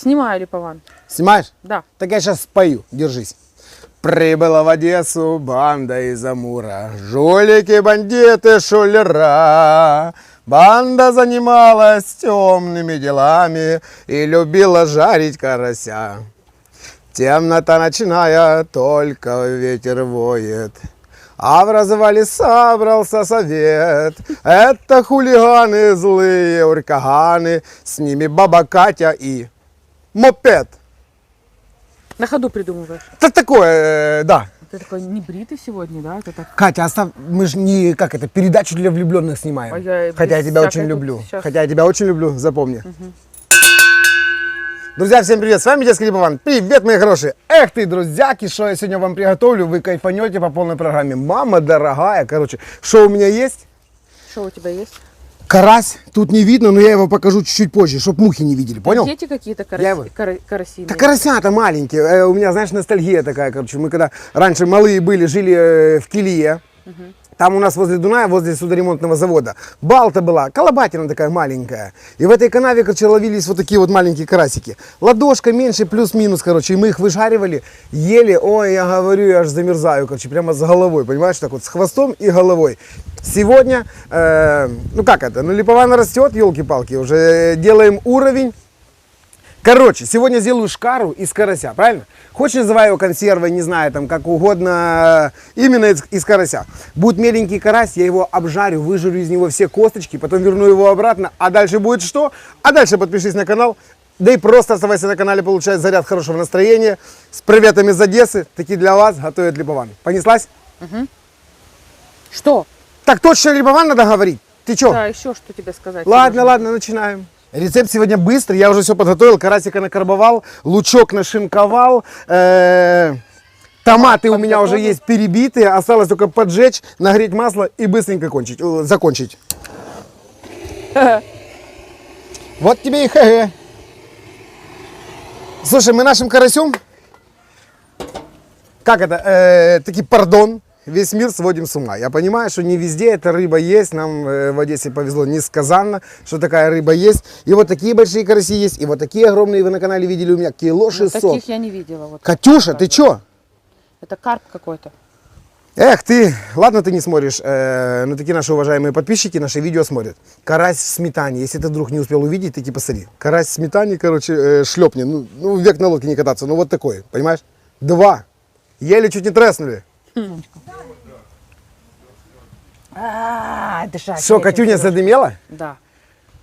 Снимаю липован. Снимаешь? Да. Так я сейчас спою, держись. Прибыла в Одессу банда из Амура, жулики, бандиты, шулера. Банда занималась темными делами и любила жарить карася. Темнота ночная, только ветер воет, а в развале собрался совет. Это хулиганы злые, уркаганы, с ними баба Катя и мопед. На ходу придумываешь. Это такое, да. Ты такой небритый сегодня, да? Это так. Катя, оставь, мы же не, как это, передачу для влюбленных снимаем. А я Хотя я без тебя очень всякой люблю. тут сейчас. Хотя я тебя очень люблю, запомни. Друзья, всем привет, с вами Детский Липован. Привет, мои хорошие. Эх ты, друзьяки, что я сегодня вам приготовлю, вы кайфанете по полной программе. Мама дорогая, короче, что у меня есть? Что у тебя есть? Карась, тут не видно, но я его покажу чуть-чуть позже, чтобы мухи не видели, понял? Дети какие-то его- карасины. Да карасята маленькие. У меня, знаешь, ностальгия такая, короче. Мы когда раньше малые были, жили в Килие. Там у нас возле Дуная, возле судоремонтного завода, балта была, колобатина такая маленькая. И в этой канаве, короче, ловились вот такие вот маленькие карасики. Ладошка меньше, плюс-минус, короче. И мы их выжаривали, ели. Ой, я говорю, я аж замерзаю, короче, прямо с головой, понимаешь, так вот, с хвостом и головой. Сегодня, ну как это, ну липован растет, елки-палки, уже делаем уровень. Короче, сегодня сделаю шкару из карася, правильно? Хочешь, называй его консервой, не знаю, там, как угодно, именно из карася. Будет меленький карась, я его обжарю, выжарю из него все косточки, потом верну его обратно, а дальше будет что? А дальше подпишись на канал, да и просто оставайся на канале, получай заряд хорошего настроения. С приветами из Одессы, такие для вас готовят липован. Понеслась? Что? Так точно липован надо говорить? Ты что? Да, еще что тебе сказать? Ладно, ладно, начинаем. Рецепт сегодня быстрый, я уже все подготовил, карасика накарбовал, лучок нашинковал, томаты у меня уже есть перебитые, осталось только поджечь, нагреть масло и быстренько закончить. Вот тебе и ХГ. Слушай, мы нашим карасем, как это, таки пардон, весь мир сводим с ума. Я понимаю, что не везде эта рыба есть. Нам в Одессе повезло несказанно, что такая рыба есть. И вот такие большие караси есть, и вот такие огромные вы на канале видели у меня. Кило 600. Таких я не видела. Вот. Катюша, ты чё? Это карп какой-то. Эх ты, ладно ты не смотришь, но такие наши уважаемые подписчики наши видео смотрят. Карась в сметане, если ты вдруг не успел увидеть, таки посмотри. Карась в сметане, короче, шлепни. Ну, век на лодке не кататься, ну вот такой, понимаешь? 2. Еле чуть не треснули. Дышать. Что, Катюня задымела? Да.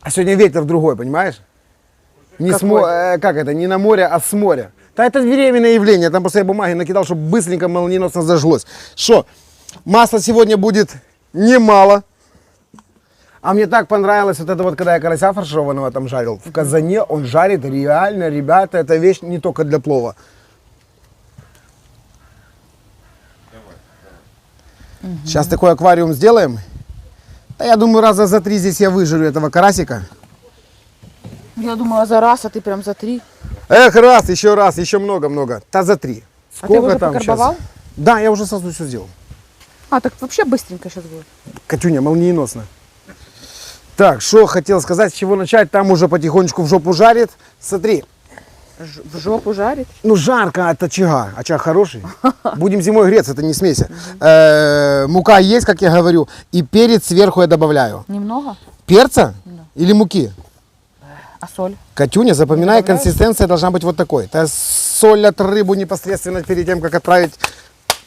А сегодня ветер другой, понимаешь? Не как это, не на море, а с моря. Да это временное явление, там просто я бумаги накидал, чтобы быстренько, молниеносно зажглось. Что, масла сегодня будет немало. А мне так понравилось вот это вот, когда я карася фаршированного там жарил. В казане он жарит реально, ребята, это вещь не только для плова. Сейчас такой аквариум сделаем. Да я думаю, раза за 3 здесь я выжарю этого карасика. Я думала за раз, а ты прям за 3. Эх, раз, еще много-много. Та за 3. А ты уже покарбовал? Да, я уже сразу все сделал. А, так вообще быстренько сейчас будет. Катюня, молниеносно. Так, что хотел сказать, с чего начать, там уже потихонечку в жопу жарит. Смотри. В жопу жарить? Ну жарко от очага, очаг хороший. Будем зимой греться, это не смейся. Мука есть, как я говорю, и перец сверху я добавляю. Немного? Перца или муки? А соль? Катюня, запоминай, консистенция должна быть вот такой. То есть солят рыбу непосредственно перед тем, как отправить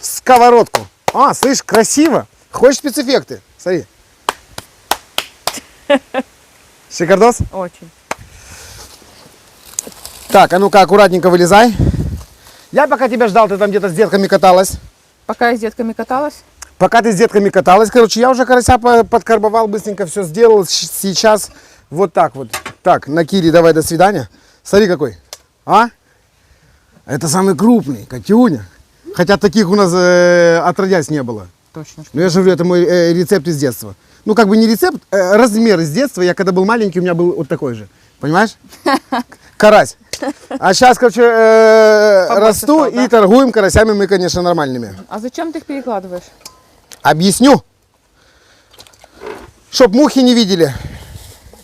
в сковородку. А, слышь, красиво. Хочешь спецэффекты? Смотри. Шикардос? Очень. Так, а ну-ка, аккуратненько вылезай. Я пока тебя ждал, ты там где-то с детками каталась. Пока я с детками каталась? Пока ты с детками каталась, короче, я уже карася подкарбовал, быстренько все сделал. Сейчас вот так вот. Так, на Кире давай до свидания. Смотри какой. А? Это самый крупный, Катюня. Хотя таких у нас отродясь не было. Точно. Ну я же говорю, это мой рецепт из детства. Ну как бы не рецепт, размер из детства. Я когда был маленький, у меня был вот такой же. Понимаешь? Карась. А сейчас, короче, расту стал, да? и торгуем карасями мы, конечно, нормальными. А зачем ты их перекладываешь? Объясню. Чтоб мухи не видели.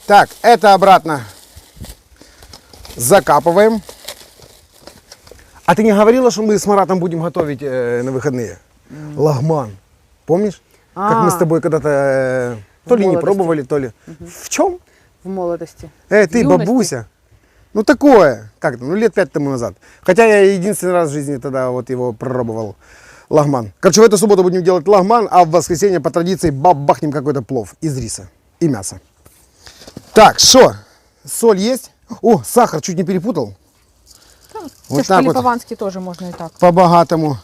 Так, это обратно Закапываем. А ты не говорила, что мы с Маратом будем готовить на выходные? Лагман. Помнишь? Как мы с тобой когда-то то ли не молодости. пробовали, то ли... В чем? В молодости. Ты, В юности. бабуся. Ну такое. Как там? Ну лет 5 тому назад. Хотя я единственный раз в жизни тогда вот его пробовал. Лагман. Короче, в эту субботу будем делать лагман, а в воскресенье по традиции бахнем какой-то плов из риса и мяса. Так, что? Соль есть? О, сахар, чуть не перепутал. Вот так вот. По-липовански тоже можно и так. По-богатому.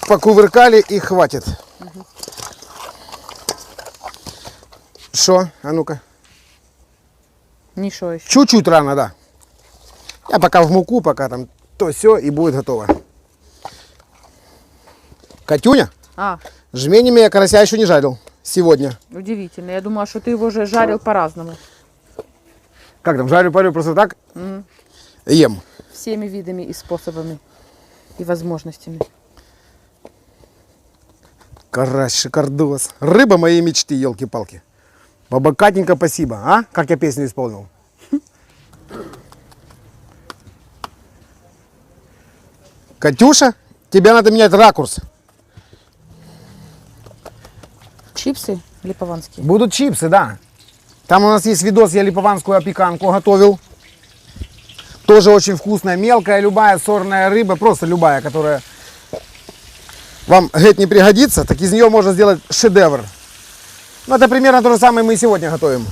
Покувыркали и хватит. Что? А ну-ка. Ничего еще. Чуть-чуть рано, да. Я пока в муку, пока там то все и будет готово. Катюня, А, жменями я карася еще не жарил сегодня. удивительно. Я думала, что ты его уже жарил по-разному. Как там, жарю, парю просто так? Ем. Всеми видами и способами. И возможностями. Карась, шикардос. Рыба моей мечты, елки-палки. Баба Катенька, спасибо. А? Как я песню исполнил? Катюша, тебе надо менять ракурс. Чипсы липованские. Будут чипсы, да. Там у нас есть видос, я липованскую опеканку готовил. Тоже очень вкусная, мелкая, любая сорная рыба, просто любая, которая вам говорит, не пригодится, так из нее можно сделать шедевр. Ну, это примерно то же самое мы и сегодня готовим.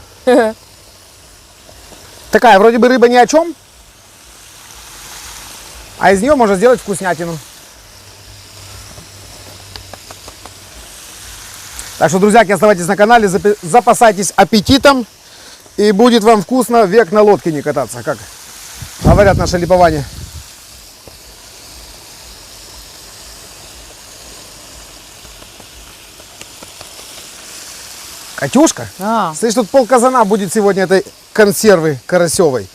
Такая, вроде бы рыба ни о чем, а из нее можно сделать вкуснятину. Так что, друзья, оставайтесь на канале, запасайтесь аппетитом, и будет вам вкусно век на лодке не кататься, как говорят наши липоване. Катюшка, слышь, тут полказана будет сегодня этой консервы карасевой.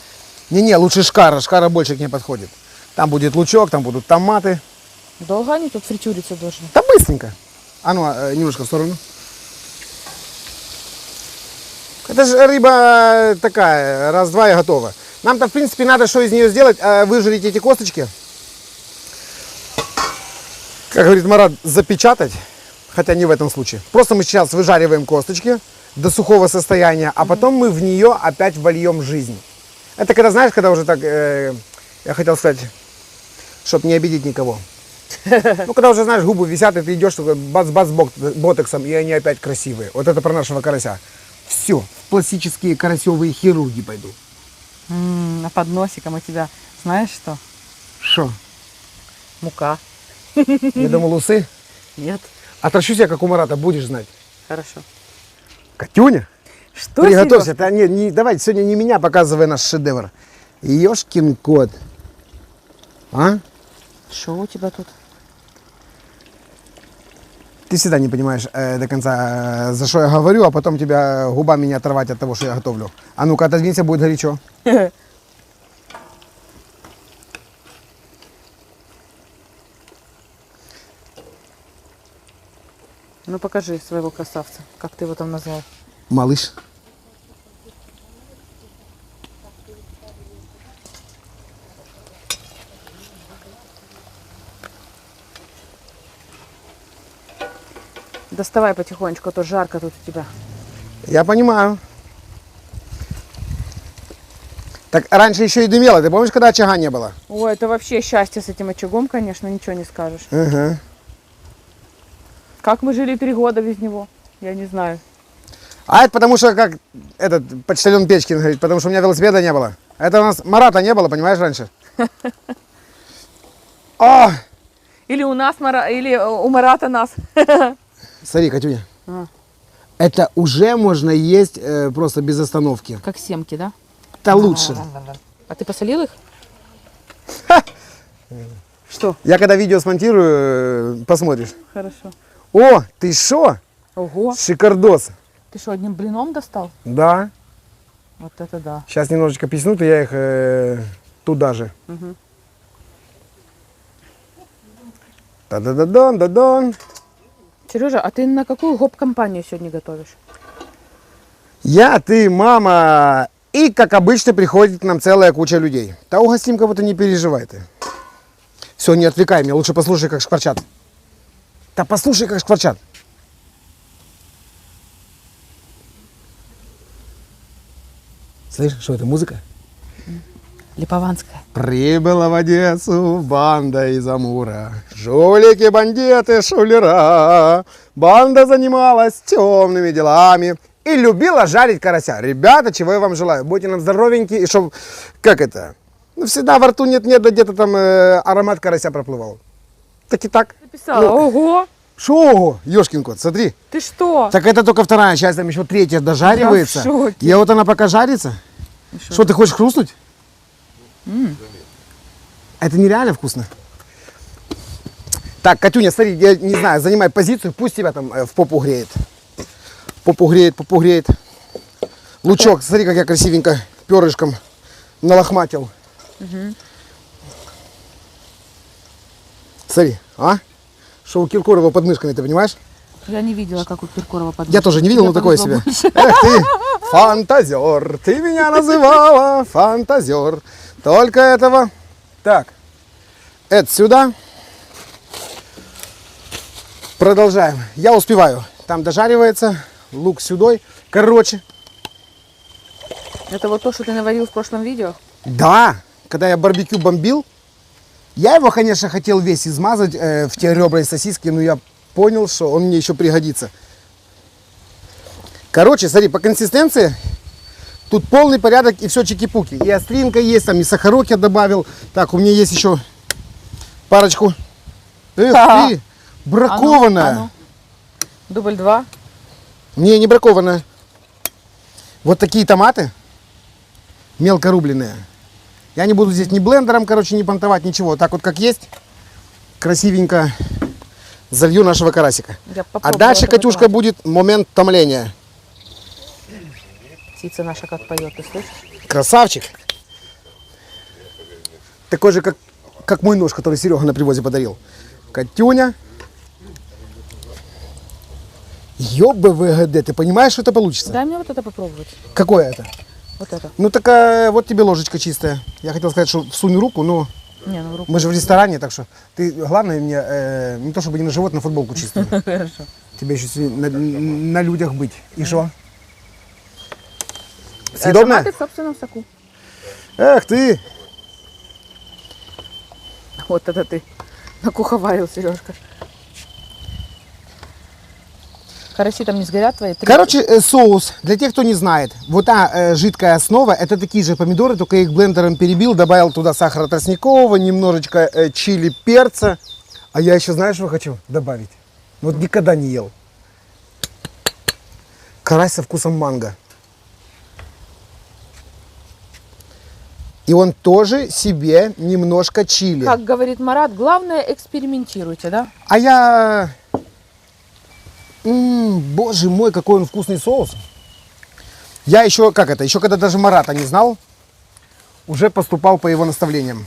Не-не, лучше шкара, шкара больше к ней подходит. Там будет лучок, там будут томаты. Долго они тут фритюриться должны? Да быстренько. А ну, немножко в сторону. Это же рыба такая, раз-два и готова. Нам-то, в принципе, надо что из нее сделать, выжарить эти косточки. Как говорит Марат, запечатать. Хотя не в этом случае. Просто мы сейчас выжариваем косточки до сухого состояния, а потом мы в нее опять вольем жизнь. Это когда, знаешь, когда уже так, я хотел сказать, чтобы не обидеть никого. Ну, когда уже, знаешь, губы висят, и ты идешь, бац-бац ботоксом, и они опять красивые. Вот это про нашего карася. Все, в пластические карасевые хирурги пойду. А под носиком у тебя, знаешь что? Что? Мука. Я думал, усы. Нет. Отращу себя, как у Марата, будешь знать. Хорошо. Катюня, Что, приготовься. Серёг? Давайте сегодня не меня, показывай наш шедевр. Ёшкин кот. А? Что у тебя тут? Ты всегда не понимаешь до конца, за что я говорю, а потом тебя губами не оторвать от того, что я готовлю. А ну-ка, отодвинься, будет горячо. Ну покажи своего красавца, как ты его там назвал. Малыш. Доставай потихонечку, а то жарко тут у тебя. Я понимаю. Так раньше еще и дымело. Ты помнишь, когда очага не было? Ой, это вообще счастье с этим очагом, конечно, ничего не скажешь. Ага. Как мы жили 3 года без него, я не знаю. А это потому что, как этот почтальон Печкин говорит, потому что у меня велосипеда не было. Это у нас Марата не было, понимаешь, раньше? О! Или у нас, или у Марата нас. Смотри, Катюня. Это уже можно есть просто без остановки. Как семки, да? Это лучше. А ты посолил их? Что? Я когда видео смонтирую, посмотришь. Хорошо. О, ты шо? Ого, Шикардос. ты что, одним блином достал? Да. Вот это да. Сейчас немножечко писнут, и я их туда же. Та-да-да-дон, да-дон. Сережа, а ты на какую гоп-компанию сегодня готовишь? Я, ты, мама. И, как обычно, приходит к нам целая куча людей. Да угостим кого-то, не переживай ты. Все, не отвлекай меня, лучше послушай, как шкварчат. Да послушай, как шкварчат. Слышишь, что это музыка? Липованская. Прибыла в Одессу банда из Амура. Жулики, бандиты, шулера. Банда занималась темными делами и любила жарить карася. Ребята, чего я вам желаю? Будьте нам здоровенькие, и чтоб, как это, ну, всегда во рту нет-нет, да где-то там аромат карася проплывал. Так и так. Написала. Ого! Шо, ёшкин кот, смотри. Ты что? Так это только вторая часть, там еще третья дожаривается. Я в шоке. И вот она пока жарится. Что, ты хочешь хрустнуть? Это нереально вкусно. Так, Катюня, смотри, я не знаю, занимай позицию, пусть тебя там в попу греет. Попу греет, попу греет. Лучок, смотри, как я красивенько перышком налохматил. Смотри, а? Что у Киркорова под мышками, ты понимаешь? Я не видела, как у Киркорова под Я тоже не видел, но такое себе. Эх ты, фантазер, ты меня называла фантазер. Только этого. Так, это сюда. Продолжаем. Я успеваю. Там дожаривается, лук сюда. Короче, Это вот то, что ты наварил в прошлом видео? да, когда я барбекю бомбил, я его, конечно, хотел весь измазать в те ребра и сосиски, но я понял, что он мне еще пригодится. Короче, смотри, по консистенции тут полный порядок и все чики-пуки. И остринка есть, там и сахарок я добавил. Так, у меня есть еще парочку. Эх ты, бракованная. А ну. Дубль 2. Не, не бракованная. Вот такие томаты, мелко рубленые. Я не буду здесь ни блендером, короче, не понтовать, ничего. Так вот, как есть, красивенько залью нашего карасика. Я А попробовала дальше, такой Катюшка, томат. будет момент томления. Птица наша как поет, ты слышишь? Красавчик. Такой же, как мой нож, который Серега на привозе подарил. Катюня. ЕБВГД, ты понимаешь, что это получится? Дай мне вот это попробовать. Какое это? Вот это. Ну так вот тебе ложечка чистая. Я хотел сказать, что всунь руку, но Не, ну в руку. мы же в ресторане, так что ты, главное мне, не то чтобы не на живот, на футболку чистую. Хорошо. Тебе еще сегодня на людях быть. И что? Съедобное? Томаты в собственном соку. Эх ты! Вот это ты накуховарил, Сережка. Караси там не сгорят твои? Короче, соус, для тех, кто не знает, вот та жидкая основа, это такие же помидоры, только я их блендером перебил, добавил туда сахара тростникового, немножечко чили, перца. А я еще, знаешь, что хочу добавить? Вот никогда не ел. Карась со вкусом манго. И он тоже себе немножко чили. Как говорит Марат, главное экспериментируйте, да? А я... боже мой, какой он вкусный соус. Я еще, как это, еще когда даже Марата не знал, уже поступал по его наставлениям.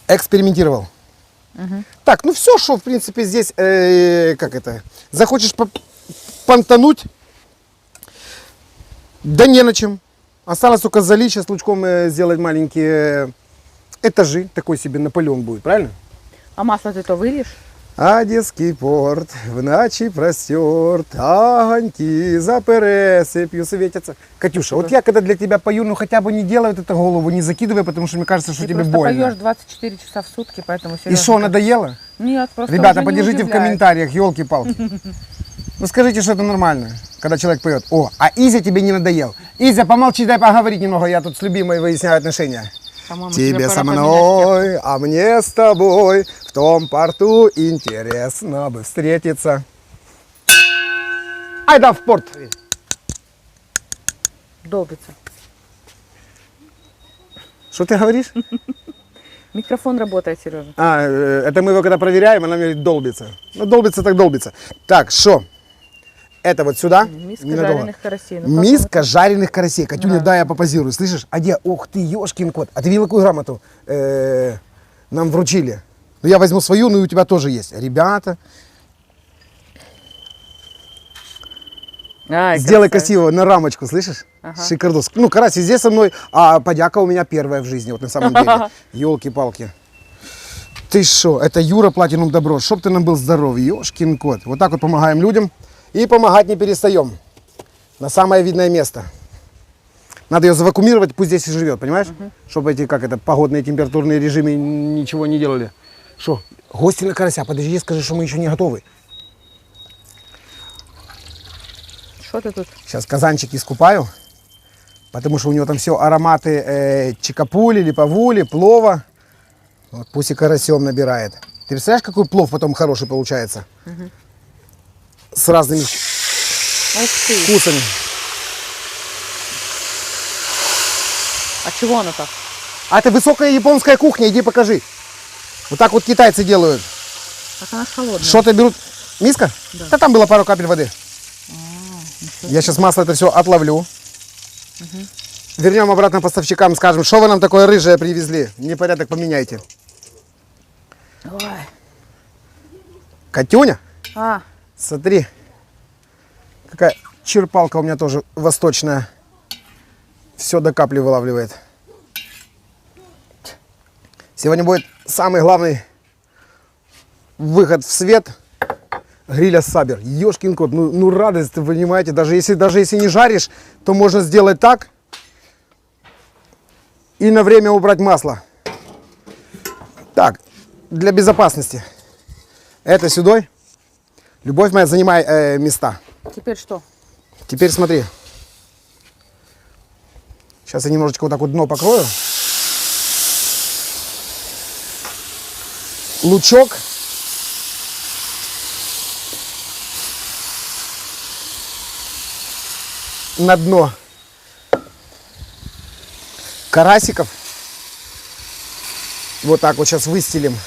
Экспериментировал. Так, ну все, что, в принципе, здесь, как это, захочешь понтануть, да не на чем. Осталось только залить, сейчас лучком сделать маленькие этажи, такой себе Наполеон будет, правильно? А масло ты то выльешь? Одесский порт в ночи простерт, огоньки за пересыпью светятся. Катюша, вот я когда для тебя пою, ну хотя бы не делай вот это голову, не закидывай, потому что мне кажется, что Ты тебе просто больно. поешь 24 часа в сутки, поэтому И Сережа... что, надоело? Нет, просто Ребята, уже не поддержите в удивляет. комментариях, елки-палки. Ну скажите, что это нормально, когда человек поет. О, а Изя тебе не надоел. Изя, помолчи, дай поговорить немного, я тут с любимой выясняю отношения. По-моему, Тебе пора со поменять мной, а мне с тобой в том порту интересно бы встретиться. Айда в порт! тему. Долбится. Что ты говоришь? Микрофон работает, Сережа. Это мы его когда проверяем, она говорит долбится. Ну долбится так долбится. Так, что? Это вот сюда. Миска Ненадолго. жареных карасей. Ну, как Миска жареных карасей. Катюня, Да. дай я попозирую, слышишь? А где? Ох ты, ёшкин кот. А ты видел, какую грамоту нам вручили? Ну я возьму свою, ну и у тебя тоже есть. Ребята. Ай, Сделай красавец. красиво на рамочку, слышишь? Ага. Шикардос. Ну, карась везде со мной, а подяка у меня первая в жизни, вот на самом деле. Елки-палки. Ты шо, это Юра Платинум Добро, чтоб ты нам был здоров, ёшкин кот. Вот так вот помогаем людям и помогать не перестаем. На самое видное место. Надо ее завакуумировать, пусть здесь и живет, понимаешь? Чтобы эти, как это, погодные температурные режимы ничего не делали. Что, гости на карася, подожди, скажи, что мы еще не готовы. Что ты тут? Сейчас казанчик искупаю, потому что у него там все ароматы чикапули, липовули, плова. Вот пусть и карасем набирает. Ты представляешь, какой плов потом хороший получается? С разными Ух ты. вкусами. А чего оно так? А это высокая японская кухня, иди покажи. Вот так вот китайцы делают. Так она ж холодная. Что-то берут. Миска? Да там было пару капель воды. Я сейчас масло это все отловлю. Вернем обратно поставщикам, скажем, что вы нам такое рыжее привезли. Непорядок поменяйте. Ой. Катюня, А, смотри, какая черпалка у меня тоже восточная. Все до капли вылавливает. Сегодня будет самый главный выход в свет гриля Сабер. Ёшкин кот, ну радость, вы понимаете, даже если не жаришь, то можно сделать так и на время убрать масло. Так, для безопасности. Это сюда. Любовь моя, занимай места. теперь что? Теперь смотри. Сейчас я немножечко вот так вот дно покрою. Лучок. На дно. Карасиков. Вот так вот сейчас выстелим.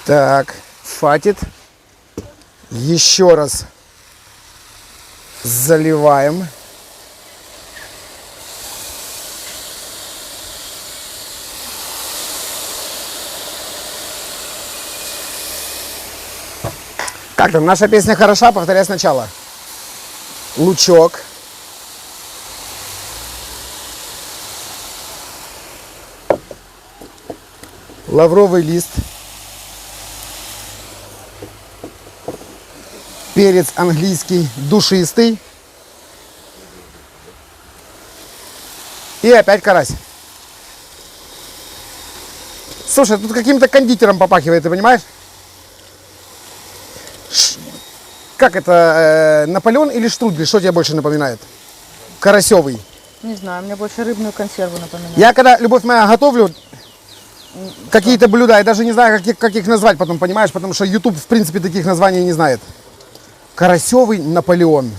Так, хватит. Еще раз заливаем. Как там? Наша песня хороша, повторяй сначала. Лучок. Лавровый лист. Перец английский душистый. И опять карась. Слушай, тут каким-то кондитером попахивает, ты понимаешь? Как это, Наполеон или штрудель? Что тебе больше напоминает? Карасевый. Не знаю, мне больше рыбную консерву напоминает. Я когда, любовь моя, готовлю какие-то блюда, я даже не знаю, как их назвать потом, понимаешь? Потому что YouTube, в принципе, таких названий не знает. Карасевый Наполеон.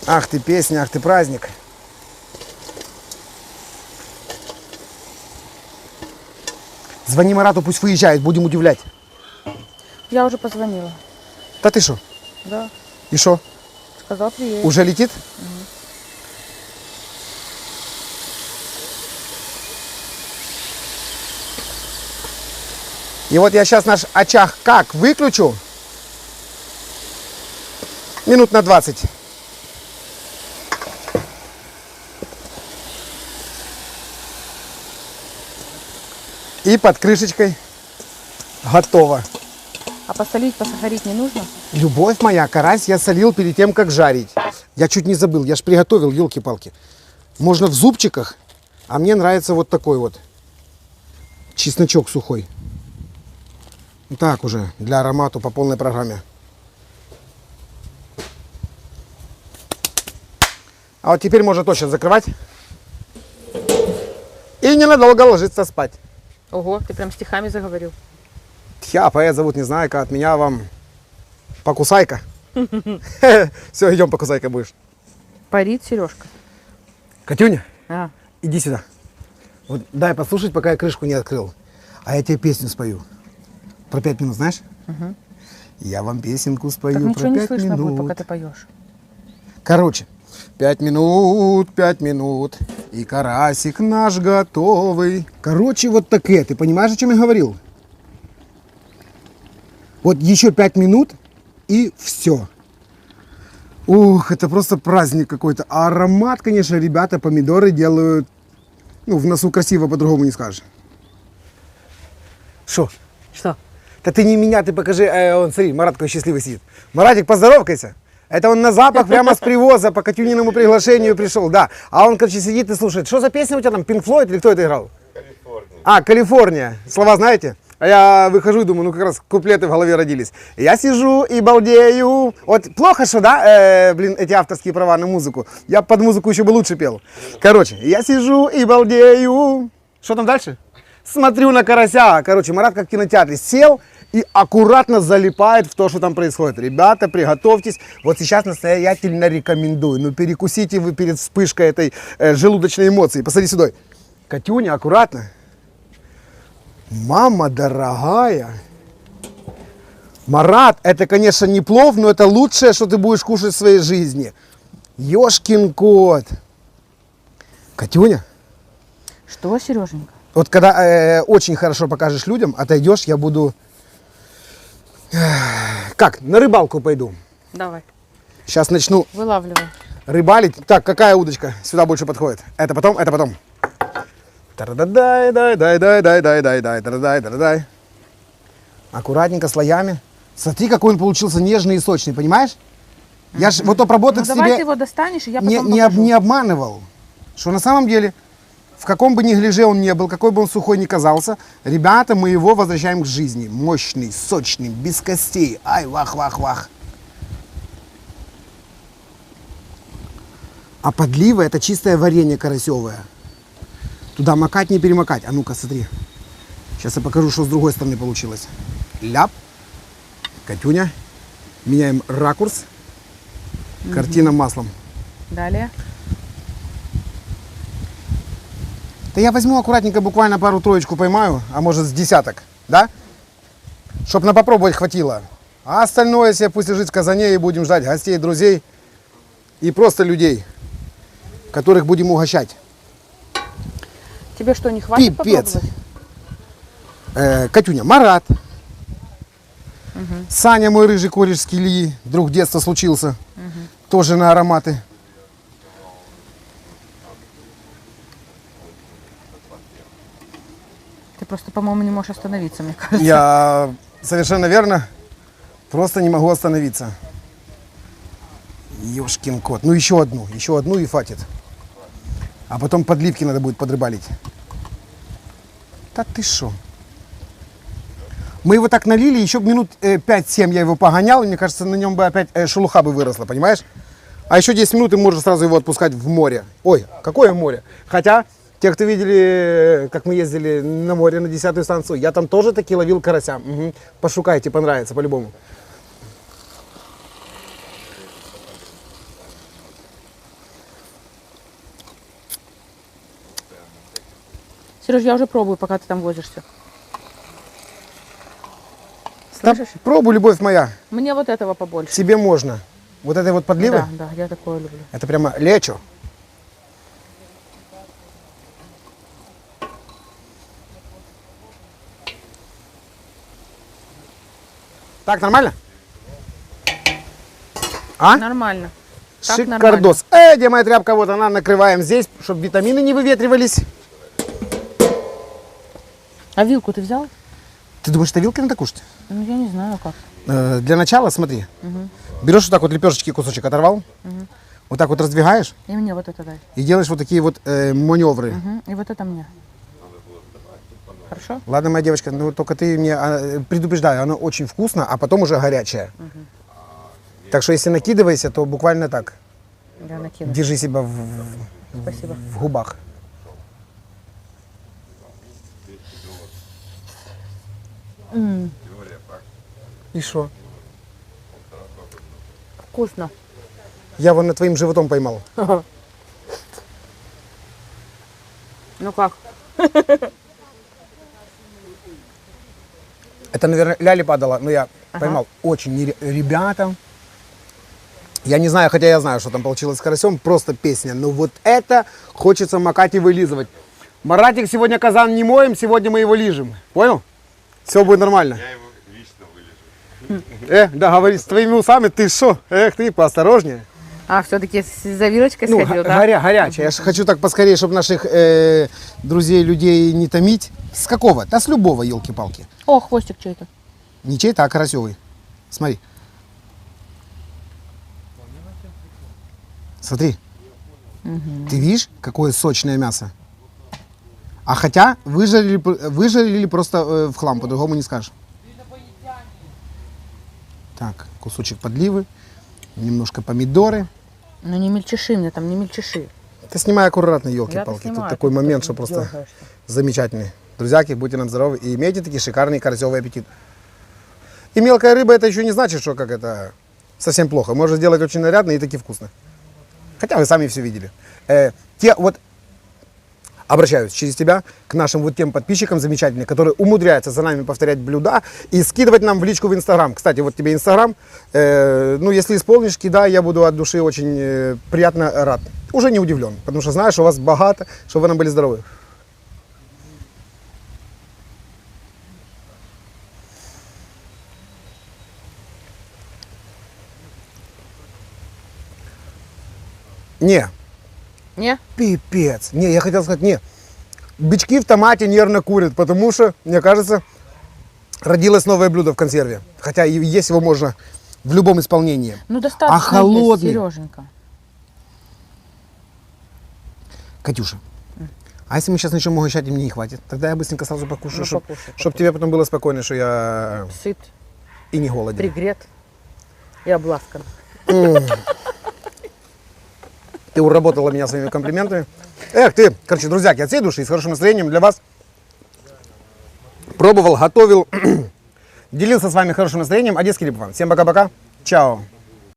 Ах ты песня, ах ты праздник. Звони Марату, пусть выезжает, будем удивлять. Я уже позвонила. Да ты что? Да. И что? Сказал, приедет. Уже летит? И вот я сейчас наш очаг как выключу? Минут на 20. И под крышечкой готово. А посолить, посахарить не нужно? Любовь моя, карась я солил перед тем, как жарить. Я чуть не забыл, я ж приготовил, елки-палки. Можно в зубчиках, а мне нравится вот такой вот. Чесночок сухой. Так уже, для аромата по полной программе. А вот теперь можно точно закрывать. И ненадолго ложиться спать. Ого, ты прям стихами заговорил. Я поэт зовут Незнайка, от меня вам покусайка. Все, идем покусайка будешь. Парит Сережка. Катюня, А, иди сюда. Вот дай послушать, пока я крышку не открыл. А я тебе песню спою. Про 5 минут, знаешь? Угу. Я вам песенку Так спою ничего про не 5 слышно минут. будет, пока ты поешь. Короче, 5 минут, и карасик наш готовый. Короче, вот такие. Ты понимаешь, о чем я говорил? Вот еще 5 минут, и все. Ух, это просто праздник какой-то. А аромат, конечно, ребята, помидоры делают, ну, в носу красиво, по-другому не скажешь. Шо? Что? Да ты не меня, ты покажи. Он, смотри, Марат какой счастливый сидит. Маратик, поздоровкайся. Это он на запах прямо с привоза по Катюниному приглашению пришел, да. А он, короче, сидит и слушает. Что за песня у тебя там, Pink Floyd или кто это играл? Калифорния. А, Калифорния. Слова знаете? А я выхожу и думаю, ну как раз куплеты в голове родились. Я сижу и балдею. Вот плохо, что, да, эти авторские права на музыку. Я под музыку еще бы лучше пел. Короче, я сижу и балдею. Что там дальше? Смотрю на карася. Короче, Марат как в кинотеатре сел и аккуратно залипает в то, что там происходит. Ребята, приготовьтесь. Вот сейчас настоятельно рекомендую. Ну перекусите вы перед вспышкой этой желудочной эмоции. Посмотри сюда. Катюня, аккуратно. Мама дорогая. Марат, это, конечно, не плов, но это лучшее, что ты будешь кушать в своей жизни. Ёшкин кот. Катюня. Что, Сереженька? Вот когда очень хорошо покажешь людям, отойдешь, я буду... Как? На рыбалку пойду. Давай. Сейчас начну Вылавливай. рыбалить. Так, какая удочка сюда больше подходит? Это потом, это потом. Дай. Аккуратненько, слоями. Смотри, какой он получился нежный и сочный, понимаешь? Я ж вот обработок Ну, давай себе ты его достанешь, и я не, потом не, покажу. не обманывал. Что на самом деле, в каком бы ни гляже он не был, какой бы он сухой ни казался, ребята, мы его возвращаем к жизни. Мощный, сочный, без костей. Ай, вах. А подлива это чистое варенье карасевое. Туда макать, не перемакать. А ну-ка, смотри. Сейчас я покажу, что с другой стороны получилось. Ляп. Катюня. Меняем ракурс. Картина маслом. Далее. Да я возьму аккуратненько, буквально пару-троечку поймаю, а может с десяток, да? Чтоб на попробовать хватило. А остальное себе пусть лежит в казане, и будем ждать гостей, друзей и просто людей, которых будем угощать. Тебе что, не хватит Пипец. попробовать? Катюня, Марат. Саня, мой рыжий кореш с Килии, друг детства случился. Тоже на ароматы. Ты просто, по-моему, не можешь остановиться, мне кажется. Я совершенно верно. Просто не могу остановиться. Ёшкин кот. Ну еще одну и хватит. А потом подливки надо будет подрыбалить. Да ты шо? Мы его так налили, еще минут 5-7 я его погонял, и мне кажется, на нем бы опять шелуха бы выросла, понимаешь? А еще 10 минут и можно сразу его отпускать в море. Ой, какое море? Хотя, те, кто видели, как мы ездили на море на 10-ю станцию, я там тоже таки ловил карася. Угу. Пошукайте, понравится по-любому. Сереж, я уже пробую, пока ты там возишься. Да, Слышишь? пробуй, любовь моя, Мне вот этого побольше. тебе можно. Вот этой вот подливы, Да, я такое люблю. это прямо лечо. Так, нормально? А? Нормально. Так Шикардос. Где моя тряпка? Вот она, накрываем здесь, чтобы витамины не выветривались. А вилку ты взял? Ты думаешь, что вилкой надо кушать? Ну, я не знаю как. Для начала, смотри. Берешь вот так вот лепешечки, кусочек оторвал. Вот так вот раздвигаешь И мне вот это дай. и делаешь вот такие вот маневры. И вот это мне. Хорошо? Ладно, моя девочка, ну только ты мне предупреждаю, оно очень вкусно, а потом уже горячее. Так что если накидывайся, то буквально так. Я накину. Держи себя Спасибо. в губах. И что? Вкусно. Я вон над твоим животом поймал. Ну как? Это, наверное, Ляли падала, но я Ага. поймал. Очень ребята. Я не знаю, хотя я знаю, что там получилось с карасем, просто песня. Но вот это хочется макать и вылизывать. Маратик, сегодня казан не моем, сегодня мы его лижем. Понял? Все будет нормально. Я его лично вылежу. Да, говори, с твоими усами ты что? Эх, ты поосторожнее. А, все-таки за вилочкой Ну, сходил, да? горячая. Я же хочу так поскорее, чтобы наших друзей, людей не томить. С какого? Да с любого, елки-палки. О, хвостик что это? Не чей-то, а карасевый. Смотри. Смотри. Ты видишь, какое сочное мясо? А хотя выжарили просто в хлам, по-другому не скажешь. Так, кусочек подливы, немножко помидоры. Ну не мельчиши мне там, не мельчиши. Ты снимай аккуратно, елки-палки. Я-то Тут снимаю, такой ты момент, тут что просто дергаешься. замечательный. Друзьяки, будьте нам здоровы и имейте такие шикарный карасевый аппетит. И мелкая рыба, это еще не значит, что как это совсем плохо. Можно сделать очень нарядно и таки вкусно. Хотя вы сами все видели. Обращаюсь через тебя к нашим вот тем подписчикам замечательным, которые умудряются за нами повторять блюда и скидывать нам в личку в Инстаграм. Кстати, вот тебе Инстаграм. Ну, если исполнишь, кидай, я буду от души очень приятно рад. Уже не удивлен, потому что знаю, что у вас богато, чтобы вы нам были здоровы. Не, Не? пипец. Не, я хотел сказать, не. Бички в томате нервно курят, потому что, мне кажется, родилось новое блюдо в консерве. Хотя и есть его можно в любом исполнении. Ну достаточно А холодный? Сереженька. Катюша, а если мы сейчас начнем угощать, и мне не хватит? Тогда я быстренько сразу покушаю, Ну, чтобы покушай. тебе потом было спокойно, что я Сыт, и не голоден. пригрет и обласкан. Ты уработала меня своими комплиментами. Эх ты, короче, друзьяки, от всей души и с хорошим настроением для вас пробовал, готовил, делился с вами хорошим настроением. Одесский Липован. Всем пока-пока. Чао.